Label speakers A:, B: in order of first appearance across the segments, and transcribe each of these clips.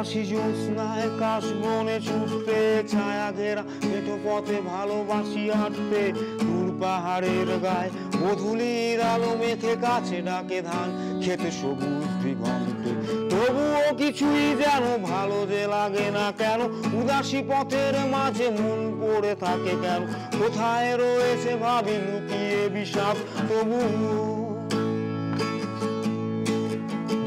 A: ভালোবাসি জ্যোৎস্নায় কাশবনে ছুটতে, ছায়া ঘেরা মেঠো পথে ভালোবাসি হাঁটতে, দূর পাহাড়ের গায়ে মধুলির আলো মেখে কাছে ডাকে ধান খেতে সবুজ দিগন্তে। তবুও কিছুই যেন ভালো যে লাগে না কেন, উদাসী পথের মাঝে মন পড়ে থাকে কেন, কোথায় রয়েছে ভাবি লুকিয়ে বিষাদ। তবুও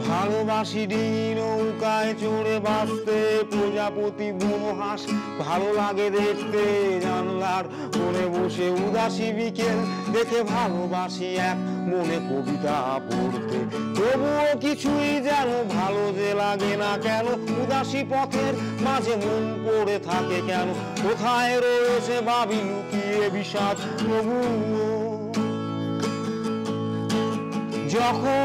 A: ভালোবাসি ডিঙি নৌকায় চড়ে বাঁচতে, প্রজাপতি বুনো হাঁস ভালো লাগে দেখতে, জানলার কোণে বসে উদাসী বিকেল দেখে ভালোবাসি এক মনে কবিতা পড়তে। তবুও কিছুই যেন ভালো যে লাগে না কেন, উদাসী পথের মাঝে মন পড়ে থাকে কেন, কোথায় রয়েছে ভাবি লুকিয়ে বিষাদ। তবুও যখন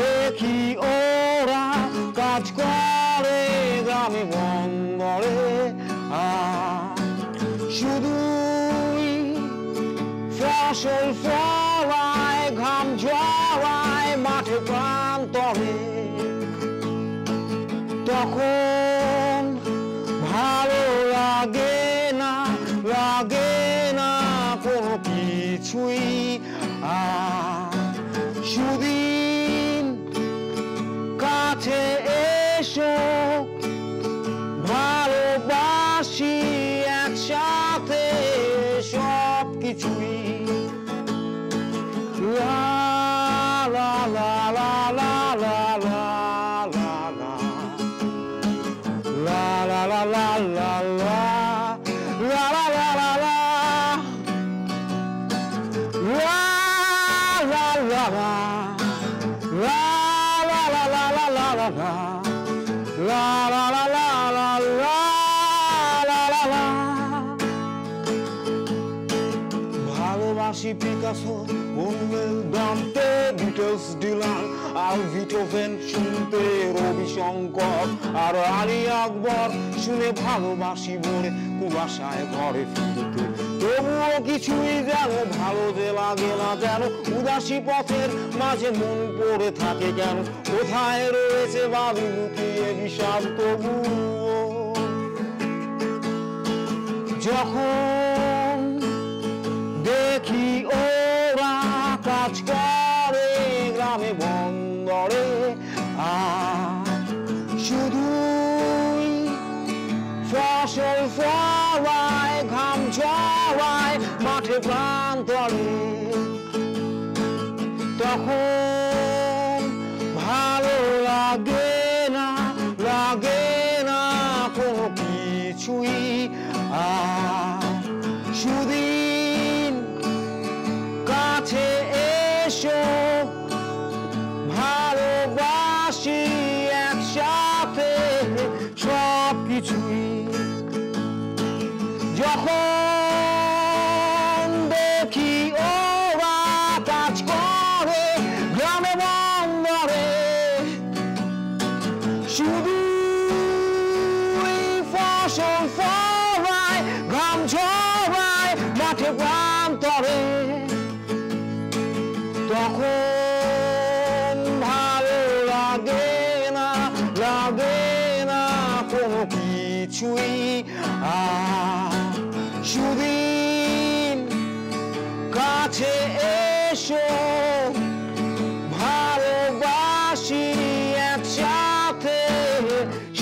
A: দেখি ওরা কাজ করে গ্রামে বন্দরে, শুধুই ফসল ফলায় ঘাম ঝরায় মাঠে প্রান্তরে, তখন ভালো লাগে না কোনো কিছুই। সুদিন কাছে এসো ভালোবাসি একসাথে সব কিছুই। লা লা লা লা লা লা লা লা লা লা লা লা লা la la la la la la la la ভালোবাসি পিকাসো, ওয়েল দান্তে, বিটলস, ডিলান আর বিটোভেন শুনতে, রবি শঙ্কর আর আলী আকবর শুনে ভালোবাসি বলে কুয়াশায় ঘরে ফিরতে। তবুও কিছুই যেন ভালো যে লাগে না কেন, উদাসী পথের মাঝে মন পড়ে থাকে কেন, কোথায় রয়েছে ভাবি লুকিয়ে বিষাদ। তবুও যখন দেখি ওরা কাজ করে গ্রামে বন্দরে, শুধুই ফসল ফলায় ঘাম ঝরায় মাঠে প্রান্তরে, তখন ভালো লাগে না কোনো কিছুই। সুদিন কাছে এসো ভালোবাসি একসাথে সব কিছুই। যখন দেখি ওরা কাজ করে গ্রামে বন্দরে, শুধু ফসল ফলায় ঘাম ঝরায় মাঠে প্রান্তরে, তখন ভালো লাগে না কোনো কিছুই। সুদিন কাছে এসো ভালোবাসি একসাথে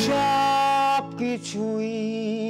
A: সব কিছুই।